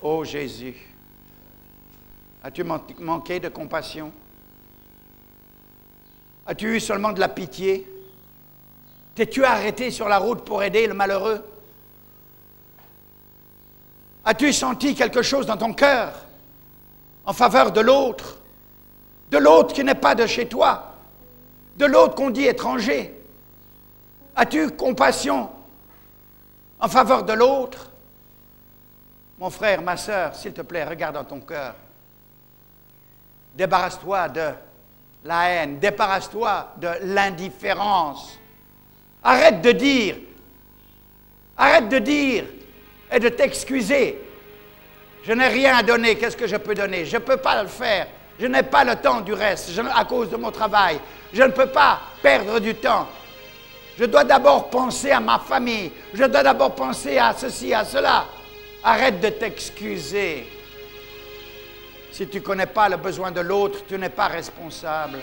Ô Jésus, as-tu manqué de compassion? As-tu eu seulement de la pitié? T'es-tu arrêté sur la route pour aider le malheureux? As-tu senti quelque chose dans ton cœur en faveur de l'autre qui n'est pas de chez toi, de l'autre qu'on dit étranger? As-tu compassion en faveur de l'autre? Mon frère, ma sœur, s'il te plaît, regarde dans ton cœur. Débarrasse-toi de la haine, débarrasse-toi de l'indifférence. Arrête de dire et de t'excuser. Je n'ai rien à donner, qu'est-ce que je peux donner? Je ne peux pas le faire. Je n'ai pas le temps du reste à cause de mon travail. Je ne peux pas perdre du temps. Je dois d'abord penser à ma famille. Je dois d'abord penser à ceci, à cela. Arrête de t'excuser. Si tu ne connais pas le besoin de l'autre, tu n'es pas responsable.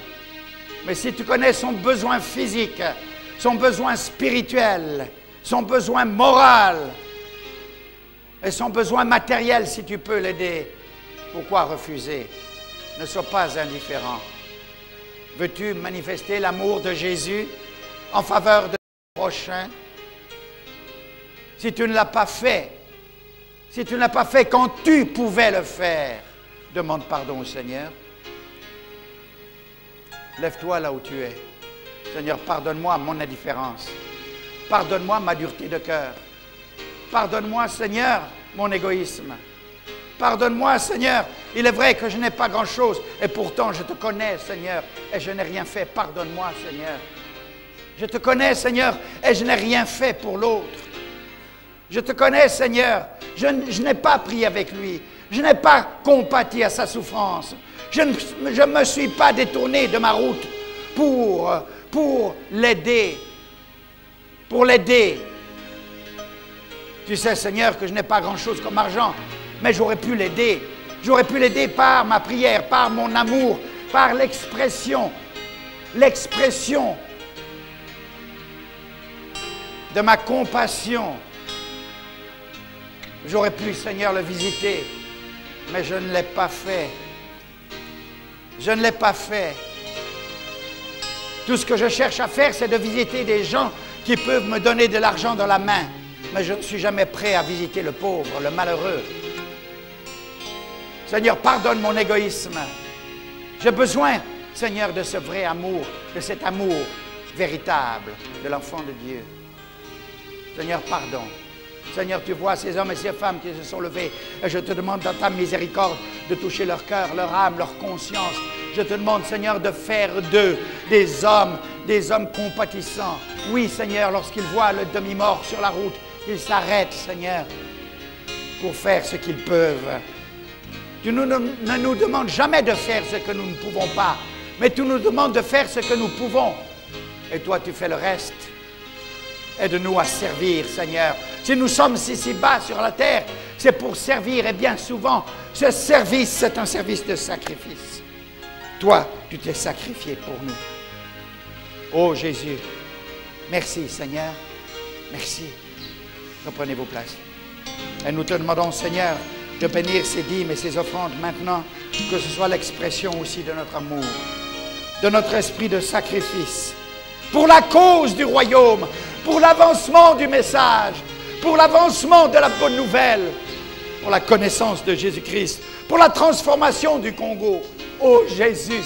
Mais si tu connais son besoin physique, son besoin spirituel, son besoin moral et son besoin matériel, si tu peux l'aider, pourquoi refuser? Ne sois pas indifférent. Veux-tu manifester l'amour de Jésus en faveur de ton prochain? Si tu ne l'as pas fait, quand tu pouvais le faire, demande pardon au Seigneur. Lève-toi là où tu es. Seigneur, pardonne-moi mon indifférence. Pardonne-moi ma dureté de cœur. Pardonne-moi, Seigneur, mon égoïsme. Pardonne-moi, Seigneur. Il est vrai que je n'ai pas grand-chose et pourtant je te connais, Seigneur, et je n'ai rien fait. Pardonne-moi, Seigneur. Je te connais, Seigneur, et je n'ai rien fait pour l'autre. Je te connais, Seigneur. Je n'ai pas prié avec lui. Je n'ai pas compati à sa souffrance. Je ne me suis pas détourné de ma route pour l'aider. Pour l'aider. Tu sais, Seigneur, que je n'ai pas grand-chose comme argent, mais j'aurais pu l'aider. J'aurais pu l'aider par ma prière, par mon amour, par l'expression de ma compassion. J'aurais pu, Seigneur, le visiter, mais je ne l'ai pas fait. Je ne l'ai pas fait. Tout ce que je cherche à faire, c'est de visiter des gens qui peuvent me donner de l'argent dans la main. Mais je ne suis jamais prêt à visiter le pauvre, le malheureux. Seigneur, pardonne mon égoïsme. J'ai besoin, Seigneur, de ce vrai amour, de cet amour véritable de l'enfant de Dieu. Seigneur, pardon. Seigneur, tu vois ces hommes et ces femmes qui se sont levés et je te demande dans ta miséricorde de toucher leur cœur, leur âme, leur conscience. Je te demande, Seigneur, de faire d'eux des hommes compatissants. Oui, Seigneur, lorsqu'ils voient le demi-mort sur la route, ils s'arrêtent, Seigneur, pour faire ce qu'ils peuvent. Tu ne nous demandes jamais de faire ce que nous ne pouvons pas, mais tu nous demandes de faire ce que nous pouvons. Et toi, tu fais le reste. Aide-nous à servir, Seigneur. Si nous sommes ici bas sur la terre, c'est pour servir. Et bien souvent, ce service, c'est un service de sacrifice. Toi, tu t'es sacrifié pour nous. Oh Jésus, merci Seigneur. Merci. Reprenez vos places. Et nous te demandons, Seigneur, de bénir ces dîmes et ces offrandes maintenant, que ce soit l'expression aussi de notre amour, de notre esprit de sacrifice, pour la cause du royaume, pour l'avancement du message, pour l'avancement de la bonne nouvelle, pour la connaissance de Jésus-Christ, pour la transformation du Congo. Oh Jésus,